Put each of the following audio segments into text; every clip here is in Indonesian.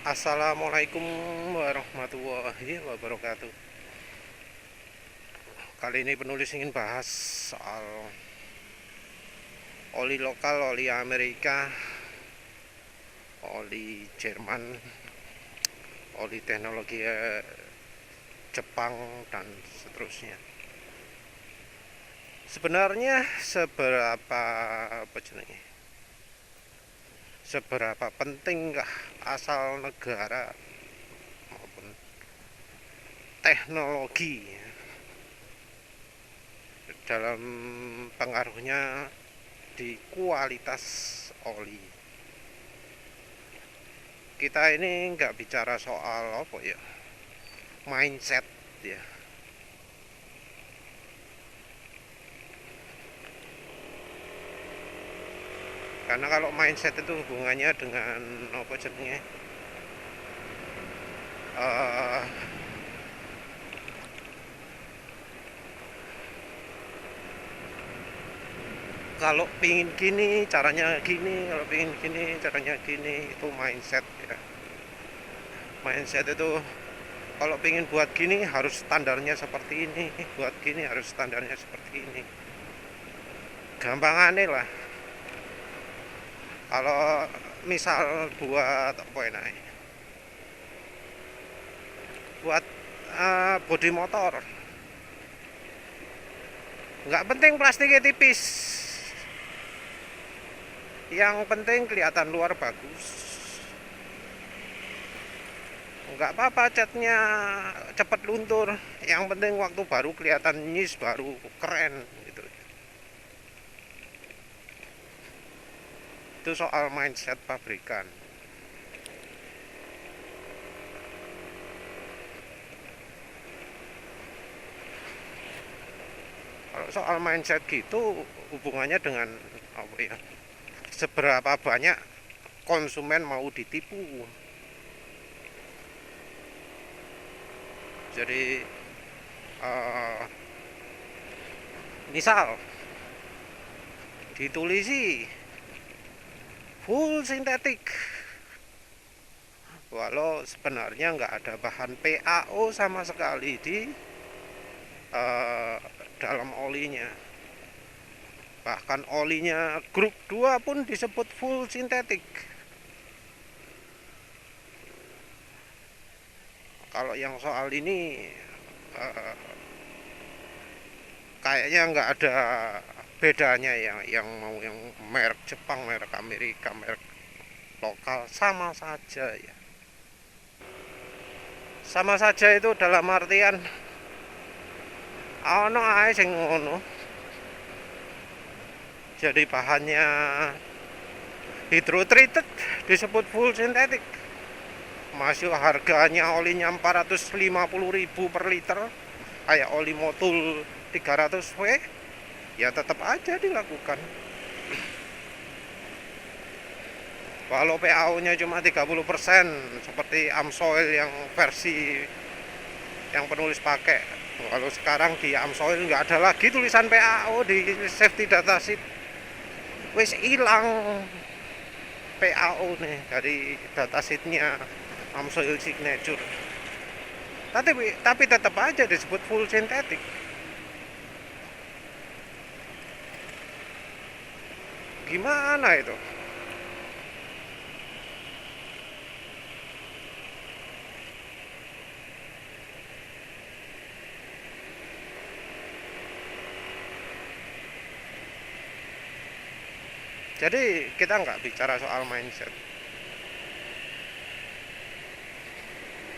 Assalamualaikum warahmatullahi wabarakatuh. Kali ini penulis ingin bahas soal oli lokal, oli Amerika, oli Jerman, oli teknologi Jepang, dan seterusnya. Sebenarnya seberapa pentingkah asal negara maupun teknologi dalam pengaruhnya di kualitas oli? Kita ini nggak bicara soal apa ya, mindset ya. Karena kalau mindset itu hubungannya dengan apa jenenge, eh kalau pingin gini caranya gini, kalau pingin gini caranya gini, itu mindset ya. Mindset itu kalau pingin buat gini harus standarnya seperti ini, buat gini harus standarnya seperti ini. Gampangane lah, kalau misal buat apa enak, buat bodi motor, nggak penting plastiknya tipis, yang penting kelihatan luar bagus. Nggak apa-apa catnya cepet luntur, yang penting waktu baru kelihatan nyis, baru keren gitu. Itu soal mindset pabrikan. Kalau soal mindset gitu hubungannya dengan apa ya, seberapa banyak konsumen mau ditipu. Jadi uh, misal ditulisi full sintetik, walau sebenarnya nggak ada bahan PAO sama sekali di uh, dalam olinya. Bahkan olinya grup 2 pun disebut full sintetik. Kalau yang soal ini uh, kayaknya nggak ada bedanya ya, yang mau yang merek Jepang, merek Amerika, merek lokal, sama saja ya. Sama saja itu dalam artian ono ae sing ngono. Jadi bahannya hydro treated disebut full sintetik. Masih harganya olinya 450.000 per liter, kayak oli motul 300W, ya tetap aja dilakukan. Walau PAO-nya cuma 30% seperti Amsoil yang versi yang penulis pakai. Kalau sekarang di Amsoil nggak ada lagi tulisan PAO di safety data sheet. Wis hilang PAO nih dari data sheetnya Amsoil Signature. Tapi tetap aja disebut full sintetik. Gimana itu? Jadi kita nggak bicara soal mindset,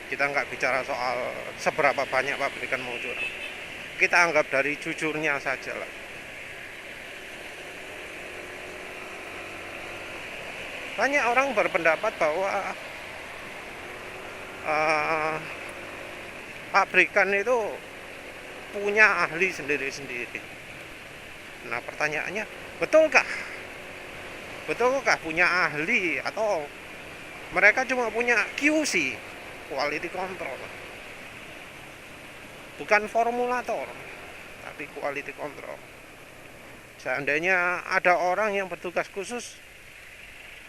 kita nggak bicara soal seberapa banyak pabrikan mau curang. Kita anggap dari jujurnya saja lah. Banyak orang berpendapat bahwa uh, pabrikan itu punya ahli sendiri-sendiri. Nah pertanyaannya, betulkah? Betulkah punya ahli, atau mereka cuma punya QC, quality control, bukan formulator, tapi quality control? Seandainya ada orang yang bertugas khusus,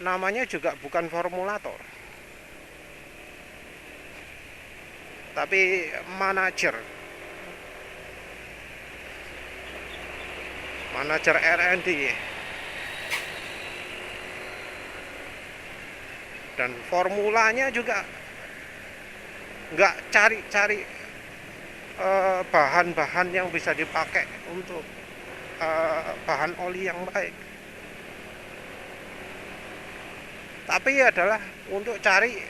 namanya juga bukan formulator, tapi manajer R&D, dan formulanya juga nggak cari-cari bahan-bahan yang bisa dipakai untuk bahan oli yang baik, tapi adalah untuk cari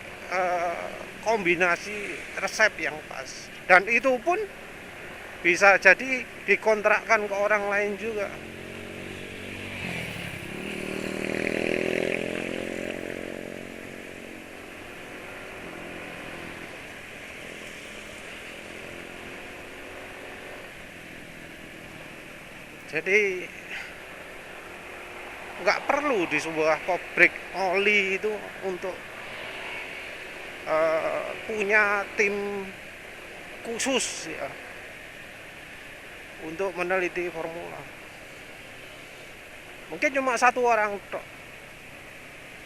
kombinasi resep yang pas, dan itu pun bisa jadi dikontrakkan ke orang lain juga. Jadi nggak perlu di sebuah pabrik oli itu untuk punya tim khusus ya untuk meneliti formula. Mungkin cuma satu orang tok.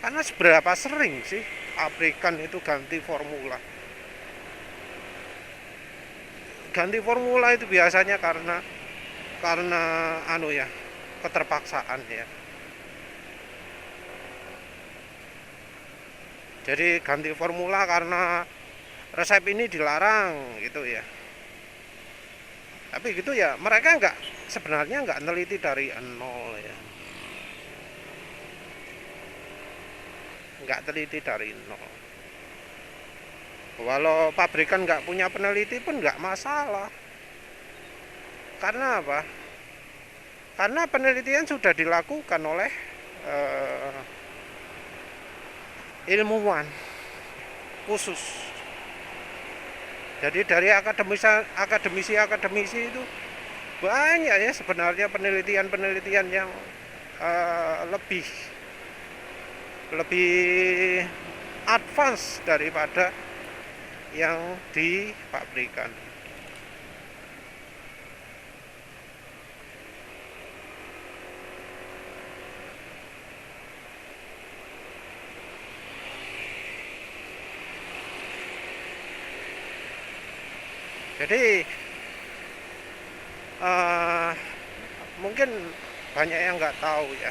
Karena seberapa sering sih pabrikan itu ganti formula? Ganti formula itu biasanya karena keterpaksaan ya. Jadi ganti formula karena resep ini dilarang gitu ya. Tapi gitu ya, mereka sebenarnya nggak neliti dari nol ya. Nggak teliti dari nol. Walau pabrikan nggak punya peneliti pun nggak masalah. Karena apa? Karena penelitian sudah dilakukan oleh ilmuwan khusus. Jadi dari akademisi itu banyak ya sebenarnya penelitian yang lebih advance daripada yang di pabrikan. Jadi mungkin banyak yang nggak tahu ya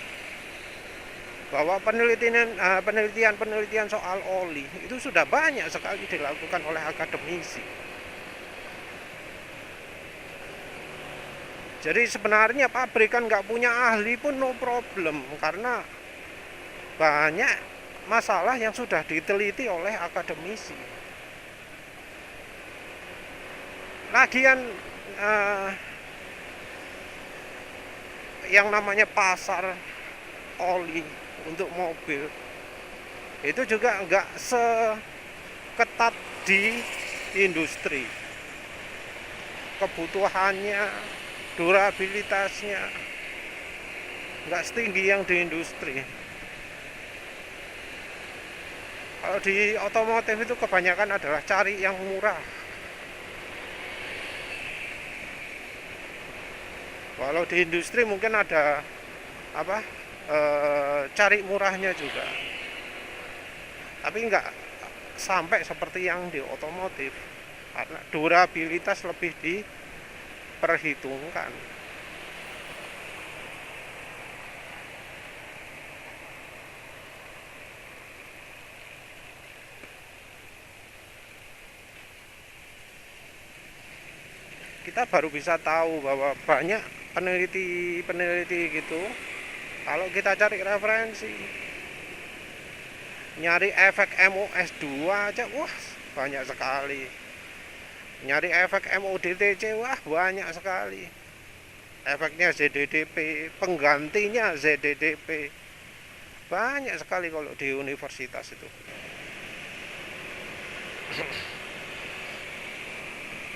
bahwa penelitian soal oli itu sudah banyak sekali dilakukan oleh akademisi. Jadi sebenarnya pabrikan nggak punya ahli pun no problem, karena banyak masalah yang sudah diteliti oleh akademisi. Lagian yang namanya pasar oli untuk mobil itu juga nggak seketat di industri. Kebutuhannya, durabilitasnya nggak setinggi yang di industri. Kalau di otomotif itu kebanyakan adalah cari yang murah. Walau di industri mungkin ada cari murahnya juga, tapi nggak sampai seperti yang di otomotif, karena durabilitas lebih diperhitungkan. Kita baru bisa tahu bahwa banyak peneliti gitu, kalau kita cari referensi, nyari efek MOS2 aja wah banyak sekali, nyari efek MODTC wah banyak sekali, efeknya ZDDP, penggantinya ZDDP, banyak sekali kalau di universitas itu.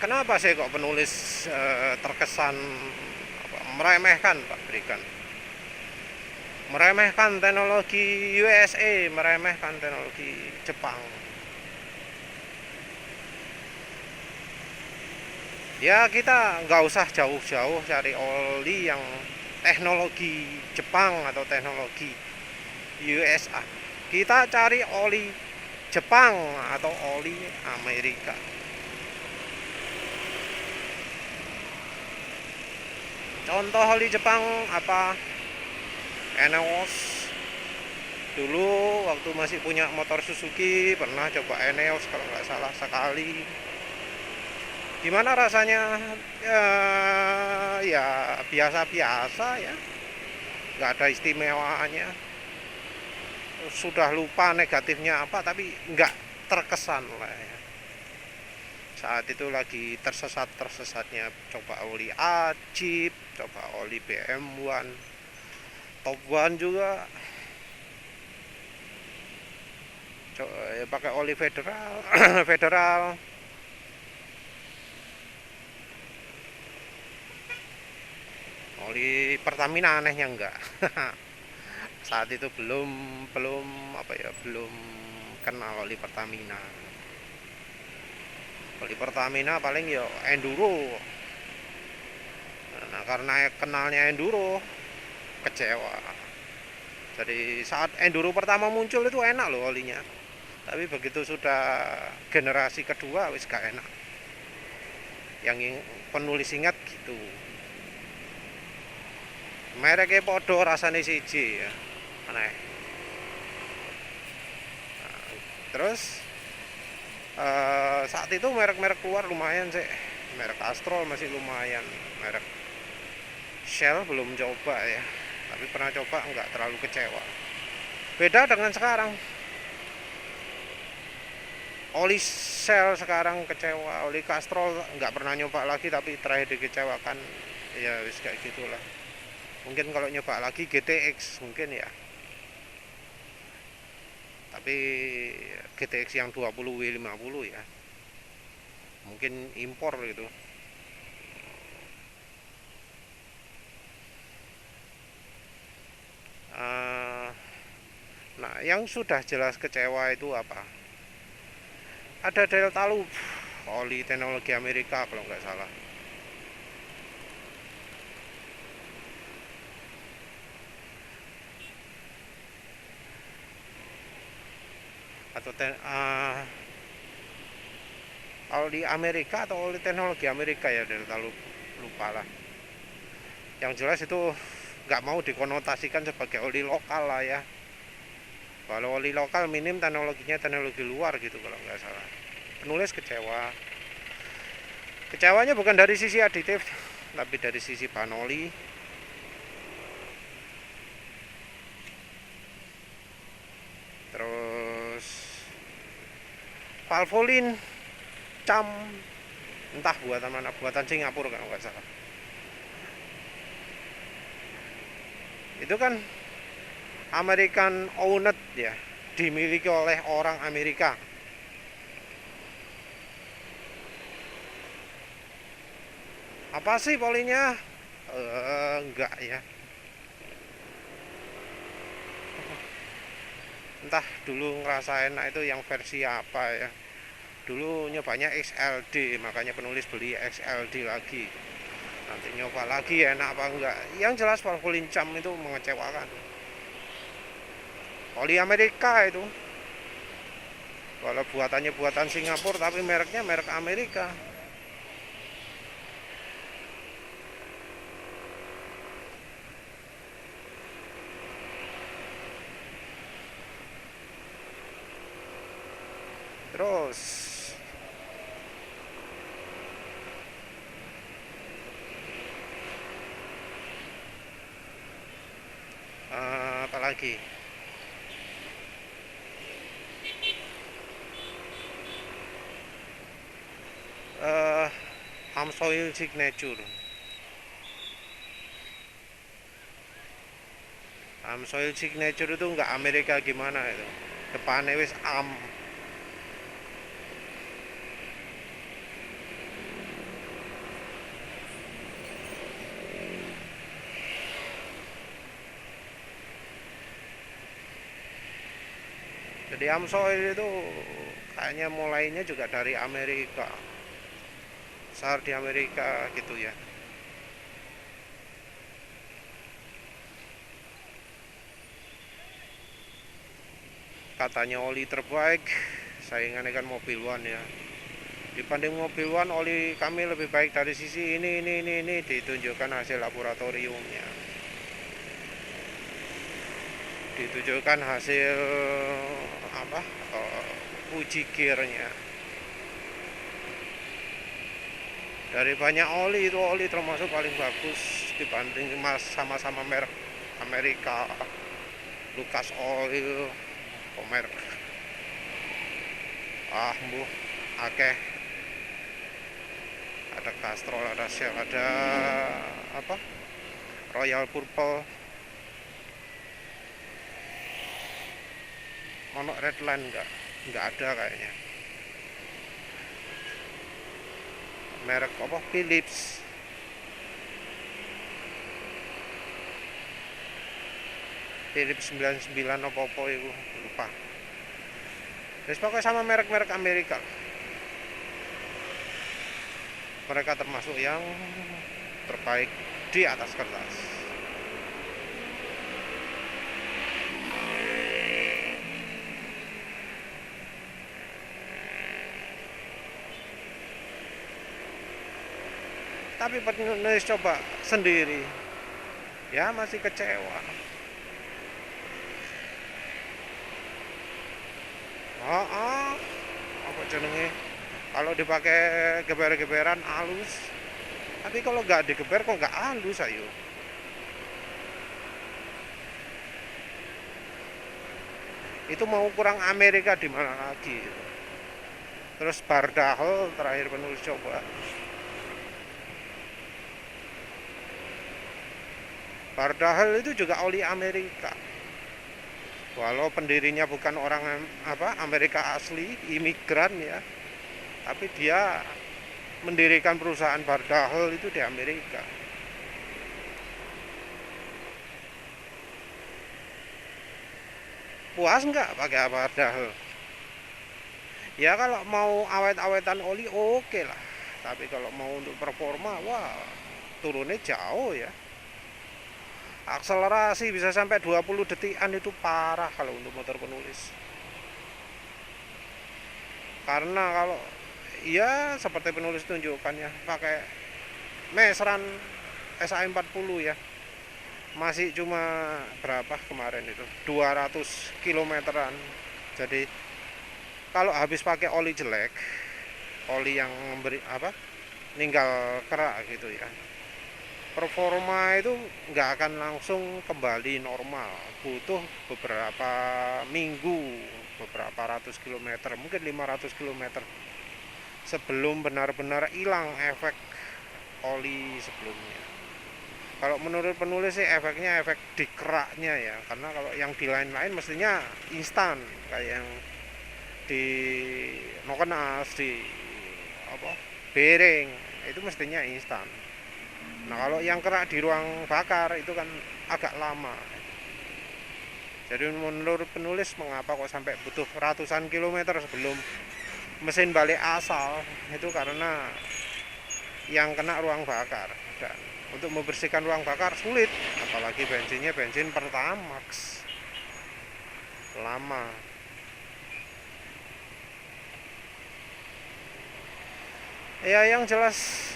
Kenapa sih kok penulis terkesan meremehkan pabrikan, meremehkan teknologi USA, meremehkan teknologi Jepang? Ya kita nggak usah jauh-jauh cari oli yang teknologi Jepang atau teknologi USA. Kita cari oli Jepang atau oli Amerika. Contoh oli Jepang apa? Eneos. Dulu waktu masih punya motor Suzuki pernah coba Eneos kalau nggak salah sekali. Gimana rasanya? Ya biasa-biasa ya, nggak ada istimewaannya. Sudah lupa negatifnya apa, tapi nggak terkesan lah ya. Saat itu lagi tersesatnya coba oli Ajib, coba oli BM1, Top One juga, coba, ya, pakai oli Federal. Federal. Oli Pertamina anehnya enggak. Saat itu belum belum apa ya, belum kenal oli Pertamina. Oli Pertamina paling ya enduro. Nah, karena kenalnya enduro, kecewa. Jadi saat enduro pertama muncul itu enak loh olinya. Tapi begitu sudah generasi kedua wis gak enak. Yang penulis ingat gitu. Mereknya podo rasanya siji ya. Aneh. Nah, terus saat itu merek-merek keluar lumayan sih. Merek Castrol masih lumayan. Merek Shell belum coba ya. Tapi pernah coba, nggak terlalu kecewa. Beda dengan sekarang. Oli Shell sekarang kecewa. Oli Castrol nggak pernah nyoba lagi, tapi terakhir dikecewakan. Ya wis kayak gitulah. Mungkin kalau nyoba lagi GTX mungkin ya. Tapi GTX yang 20W50 ya. Mungkin impor gitu. Nah, yang sudah jelas kecewa itu apa? Ada Delta Loop, oli teknologi Amerika kalau nggak salah. Atau oli Amerika atau oli teknologi Amerika ya, Delta Loop, lupa lah. Yang jelas itu nggak mau dikonotasikan sebagai oli lokal lah ya. Kalau oli lokal minim teknologinya teknologi luar gitu kalau nggak salah. Penulis kecewa. Kecewanya bukan dari sisi aditif, tapi dari sisi bahan oli. Terus Valvoline, cam, entah buatan mana, buatan Singapura kalau nggak salah. Itu kan American owned ya, dimiliki oleh orang Amerika. Apa sih polinya? Enggak ya. Entah dulu ngerasain itu yang versi apa ya. Dulu nyobanya XLD, makanya penulis beli XLD lagi. Nanti nyoba lagi enak apa enggak. Yang jelas Valvoline cam itu mengecewakan. Oli Amerika itu. Walau buatannya buatan Singapura tapi mereknya merek Amerika. Terus apa lagi? Amsoil Signature. Amsoil Signature itu enggak Amerika gimana itu. Depannya wis am. Jadi Amsoil itu kayaknya mulainya juga dari Amerika. Besar di Amerika gitu ya. Katanya oli terbaik, saingannya kan Mobil One ya. Dibanding mobil One, oli kami lebih baik dari sisi ini ditunjukkan hasil laboratoriumnya. Ditunjukkan hasil apa? Uji gearnya. Dari banyak oli itu oli termasuk paling bagus dibanding sama-sama merek Amerika, Lucas Oil, merek mbuh akeh, ada Castrol, ada Shell, ada apa Royal Purple, ono Redline nggak ada kayaknya. Merek apa? Philips. Philips 99 apa itu lupa. Terus pokoknya sama merek-merek Amerika. Mereka termasuk yang terbaik di atas kertas. Tapi penulis coba sendiri ya masih kecewa. Apa jenenge, kalau dipakai geber-geberan halus, tapi kalau nggak digeber kok nggak halus ayo. Itu mau kurang Amerika di mana lagi. Terus Bardahel terakhir penulis coba. Bardahel itu juga oli Amerika. Walau pendirinya bukan orang Amerika asli, imigran ya, tapi dia mendirikan perusahaan Bardahel itu di Amerika. Puas nggak pakai Bardahel? Ya kalau mau awet-awetan oli oke lah, tapi kalau mau untuk performa, wah turunnya jauh ya. Akselerasi bisa sampai 20 detikan, itu parah kalau untuk motor penulis. Karena kalau ya seperti penulis tunjukkan ya, pakai Mesran SA40 ya, masih cuma berapa kemarin itu 200 kilometeran. Jadi kalau habis pakai oli jelek, oli yang ninggal kerak gitu ya, performa itu nggak akan langsung kembali normal, butuh beberapa minggu, beberapa ratus kilometer, mungkin 500 kilometer sebelum benar-benar hilang efek oli sebelumnya. Kalau menurut penulis sih efeknya efek di keraknya ya, karena kalau yang di lain-lain mestinya instan, kayak yang di nokenas, di bearing itu mestinya instan. Nah kalau yang kerak di ruang bakar itu kan agak lama. Jadi menurut penulis mengapa kok sampai butuh ratusan kilometer sebelum mesin balik asal, itu karena yang kena ruang bakar. Dan untuk membersihkan ruang bakar sulit, apalagi bensinnya bensin Pertamax, lama. Ya yang jelas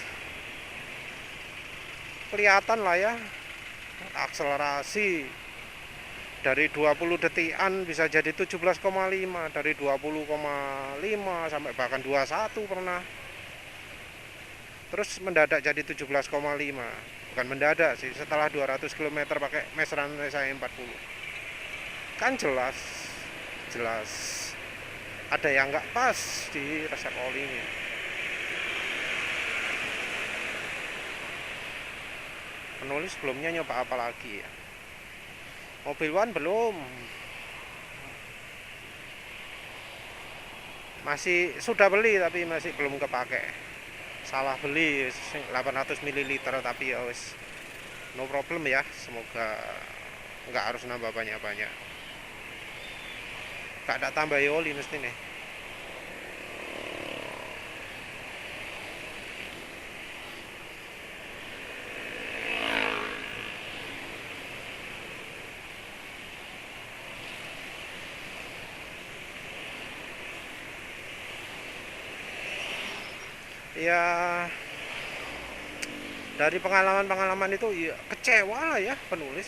kelihatan lah ya, akselerasi dari 20 detikan bisa jadi 17,5, dari 20,5 sampai bahkan 21 pernah. Terus mendadak jadi 17,5. Bukan mendadak sih, setelah 200 km pakai Mesran SA40. Kan jelas ada yang nggak pas di resep olinya. Penulis sebelumnya nyoba apa lagi ya? Mobil One belum, masih sudah beli tapi masih belum kepake. Salah beli 800 ml, tapi ya wis no problem ya, semoga nggak harus nambah banyak-banyak. Gak ada tambah oli mesti nih. Ya dari pengalaman-pengalaman itu ya kecewa lah ya penulis.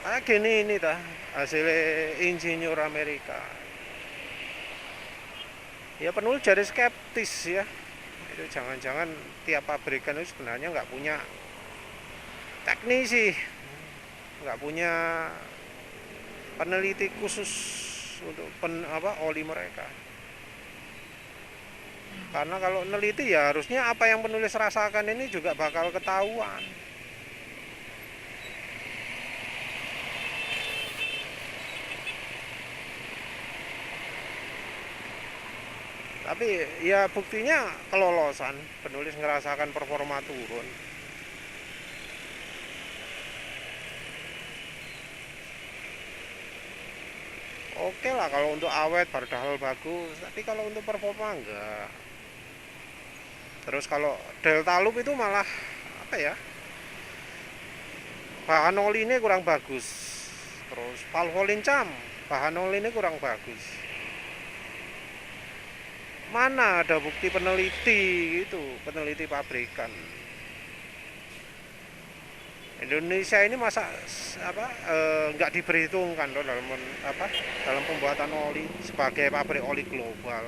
Kayak gini ini dah hasil insinyur Amerika. Ya penulis jadi skeptis ya. Itu jangan-jangan tiap pabrikan itu sebenarnya nggak punya teknisi, nggak punya peneliti khusus untuk oli mereka. Karena kalau neliti ya harusnya apa yang penulis rasakan ini juga bakal ketahuan. Tapi ya buktinya kelolosan, penulis ngerasakan performa turun. Oke lah kalau untuk awet padahal bagus, tapi kalau untuk performa enggak. Terus kalau Delta Loop itu malah apa ya? Bahan oli ini kurang bagus. Terus Valvolincam, bahan oli ini kurang bagus. Mana ada bukti peneliti gitu, peneliti pabrikan. Indonesia ini masa nggak diperhitungkan loh dalam pembuatan oli sebagai pabrik oli global.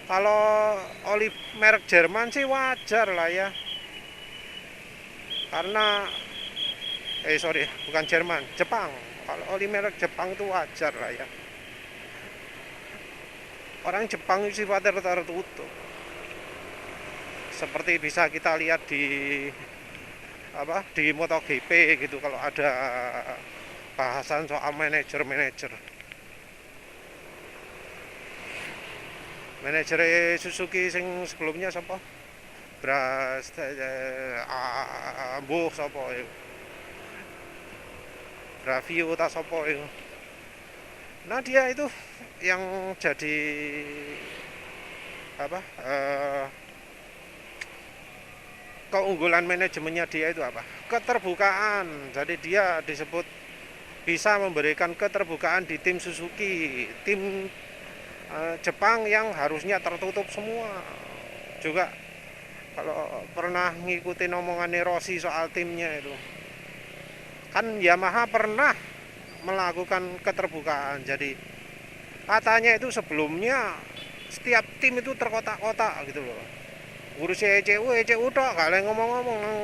Kalau oli merek Jerman sih wajar lah ya, karena bukan Jerman, Jepang. Kalau oli merek Jepang itu wajar lah ya. Orang Jepang itu sifatnya tertutup. Seperti bisa kita lihat di MotoGP gitu, kalau ada bahasan soal manajer Suzuki sing sebelumnya siapa? Bras Ambuh sapa iku? Bravio ta sapa iku? Nah dia itu yang jadi keunggulan manajemennya dia itu apa? Keterbukaan. Jadi dia disebut bisa memberikan keterbukaan di tim Suzuki, tim Jepang yang harusnya tertutup semua. Juga kalau pernah ngikutin omongannya Rossi soal timnya itu, kan Yamaha pernah melakukan keterbukaan. Jadi katanya itu sebelumnya setiap tim itu terkotak-kotak gitu loh. Ngurusnya ECU tok, gak boleh ngomong-ngomong nang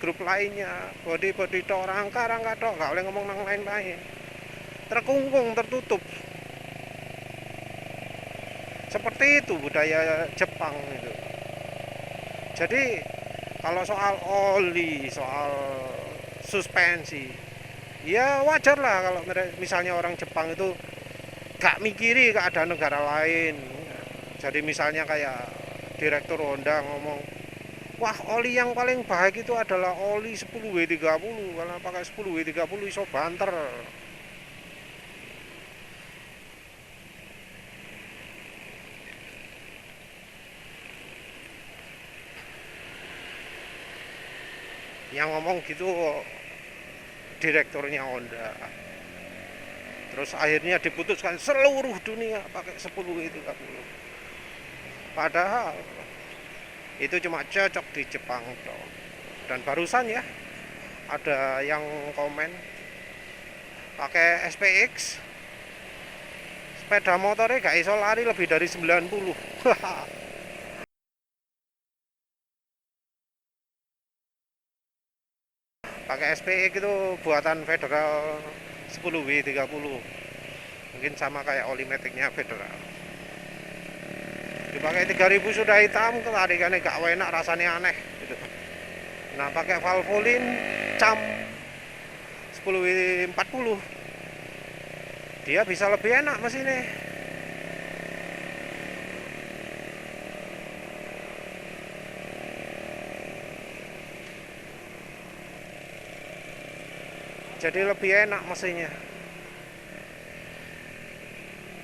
grup lainnya, body tok, rangka tok, gak boleh ngomong nang lain-lain. Terkungkung, tertutup. Seperti itu budaya Jepang itu. Jadi kalau soal oli, soal suspensi, ya wajar lah kalau misalnya orang Jepang itu gak mikiri keadaan negara lain. Jadi misalnya kayak direktur Honda ngomong, wah oli yang paling baik itu adalah oli 10W30, karena pakai 10W30 iso banter. Yang ngomong gitu direkturnya Honda. Terus akhirnya diputuskan seluruh dunia pakai 10W30. Padahal itu cuma cocok di Jepang toh. Dan barusan ya ada yang komen pakai SPX, sepeda motornya gak iso lari lebih dari 90. Pakai SPX itu buatan Federal 10W30, mungkin sama kayak oli metiknya Federal. Dipakai 3000 sudah hitam, ketarikannya gak enak, rasanya aneh gitu. Nah pakai Valvolin cam 10W40 dia bisa lebih enak mesinnya. Jadi lebih enak mesinnya.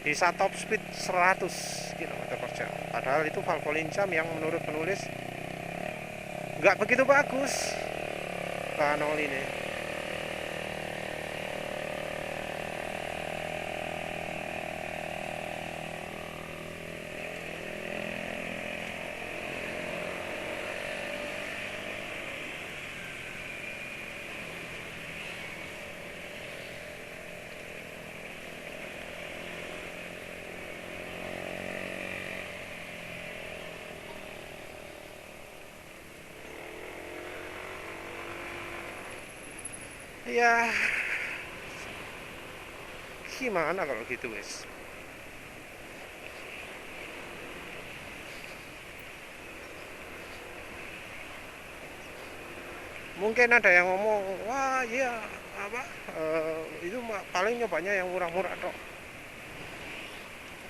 Bisa top speed 100 km/jam. Padahal itu Valvolin cam yang menurut penulis nggak begitu bagus bahan oli ini. Ya gimana kalau gitu wes. Mungkin ada yang ngomong, wah iya apa itu paling nyobanya yang murah-murah tok,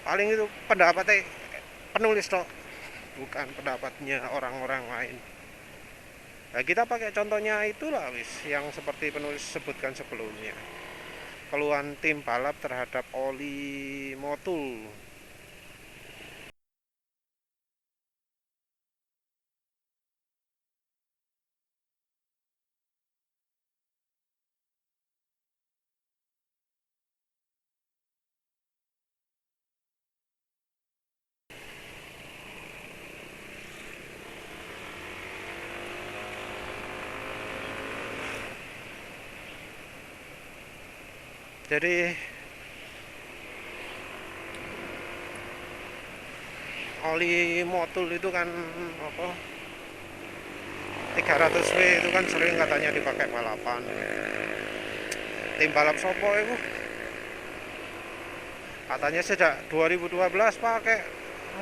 paling itu pendapatnya penulis tok, bukan pendapatnya orang-orang lain. Nah, kita pakai contohnya itulah wis yang seperti penulis sebutkan sebelumnya, keluhan tim balap terhadap oli motul. Jadi oli motul itu kan apa, 300W itu kan sering katanya dipakai balapan. Tim balap sopo itu katanya sejak 2012 pakai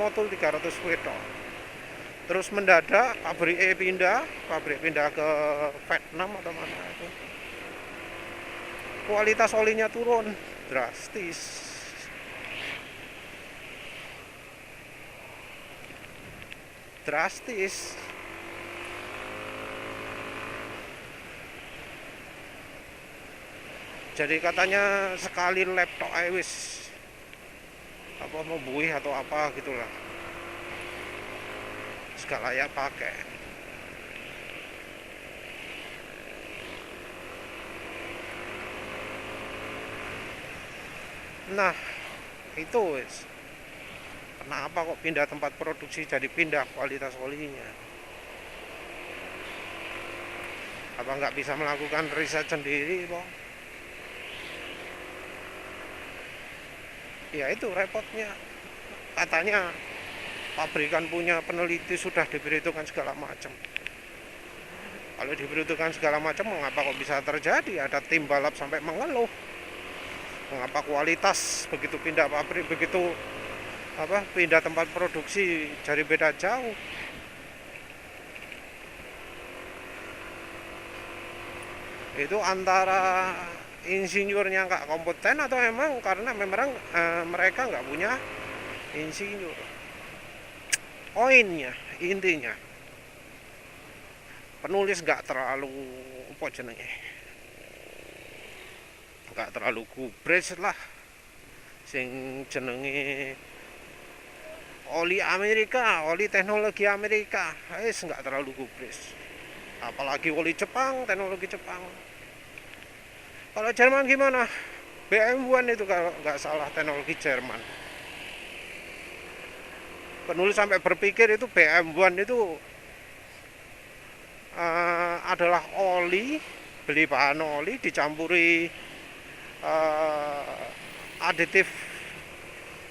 motul 300W toh. Terus mendadak pabrik pindah ke Vietnam atau mana itu, kualitas olinya turun drastis. Drastis. Jadi katanya sekali laptop wis apa mau buih atau apa gitulah, segala ya pakai. Nah itu wis, kenapa kok pindah tempat produksi, jadi pindah kualitas olinya? Apa nggak bisa melakukan riset sendiri kok? Ya itu repotnya, katanya pabrikan punya peneliti sudah diperhitungkan segala macam. Kalau diperhitungkan segala macam, mengapa kok bisa terjadi ada tim balap sampai mengeluh? Mengapa kualitas begitu pindah pabrik, begitu apa pindah tempat produksi jadi beda jauh? Itu antara insinyurnya nggak kompeten atau emang karena memang mereka nggak punya insinyur. Poinnya, intinya penulis nggak terlalu apa jenenge, nggak terlalu gubres lah, sing jenenge oli Amerika, oli teknologi Amerika, nggak terlalu gubres. Apalagi oli Jepang, teknologi Jepang. Kalau Jerman gimana? BMW itu kalau nggak salah teknologi Jerman. Penulis sampai berpikir itu BMW itu adalah oli, beli bahan oli dicampuri aditif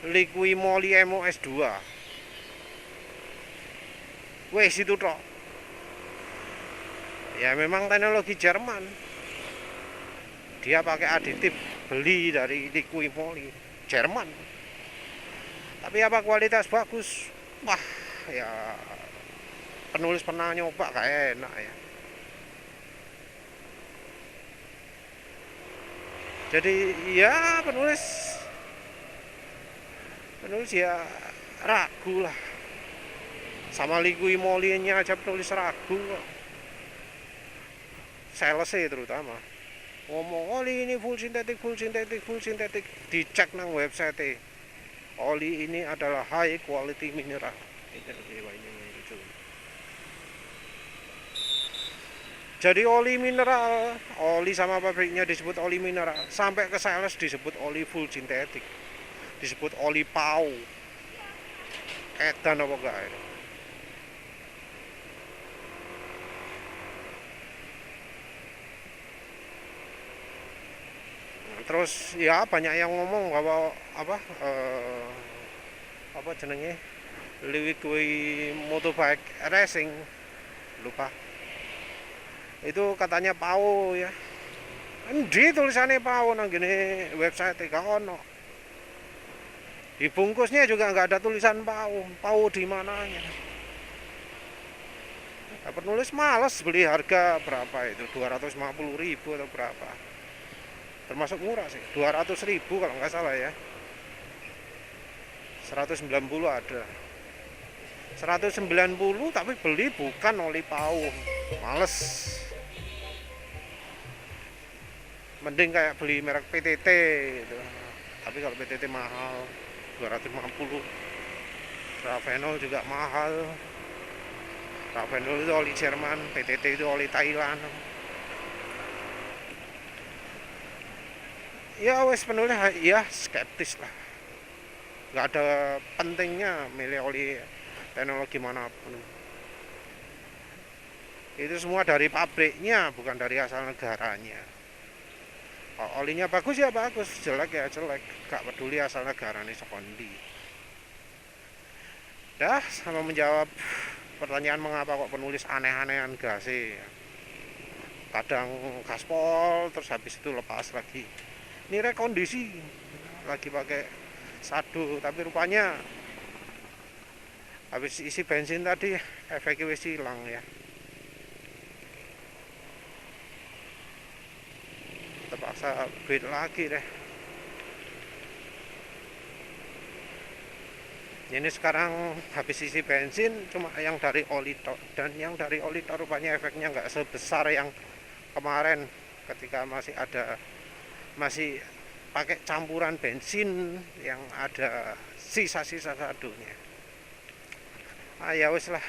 liquimoli MOS2. Wes itu toh. Ya memang teknologi Jerman. Dia pakai aditif beli dari liquimoli Jerman. Tapi apa kualitas bagus? Wah, ya penulis pernah nyoba kayak enak ya. Jadi ya penulis ya ragu lah, sama liquimolinya aja penulis ragu kok. Sales terutama ngomong oli ini full sintetik, dicek nang website, oli ini adalah high quality mineral. Jadi oli mineral, oli sama pabriknya disebut oli mineral, sampai ke sales disebut oli full sintetik, disebut oli pau. Edan apa enggak itu? Terus ya banyak yang ngomong bahwa apa jenenge Liwikui motorbike racing, lupa itu katanya PAO ya, Endi tulisannya PAU nang gini website gak ono. Di bungkusnya juga nggak ada tulisan PAU. PAU di mananya? Nah, penulis males beli harga berapa itu 250.000 atau berapa. Termasuk murah sih, 200.000 kalau nggak salah ya. 190 ada. 190 tapi beli bukan oli PAU. Males. Mending kayak beli merek PTT gitu. Tapi kalau PTT mahal 250. Ravenol juga mahal. Ravenol itu oli Jerman, PTT itu oli Thailand. Ya wes penulis ya skeptis lah. Nggak ada pentingnya milih oli teknologi manapun. Itu semua dari pabriknya, bukan dari asal negaranya. Kalau olinya bagus ya bagus, jelek ya jelek. Gak peduli asal negara nih sekondi. Dah sama menjawab pertanyaan mengapa kok penulis aneh-anehan gas sih. Kadang gaspol terus habis itu lepas lagi. Ini rekondisi lagi pakai sadu tapi rupanya habis isi bensin tadi efeknya wis hilang ya. Terpaksa bed lagi deh. Ini sekarang habis isi bensin cuma yang dari oli tok, dan yang dari oli tok rupanya efeknya nggak sebesar yang kemarin ketika masih pakai campuran bensin yang ada sisa-sisa sadunya. Ya wis lah.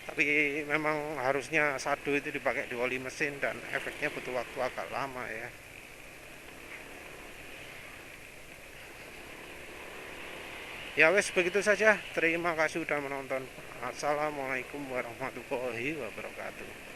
Tapi memang harusnya sadu itu dipakai di oli mesin dan efeknya butuh waktu agak lama ya. Ya wes begitu saja. Terima kasih sudah menonton. Assalamualaikum warahmatullahi wabarakatuh.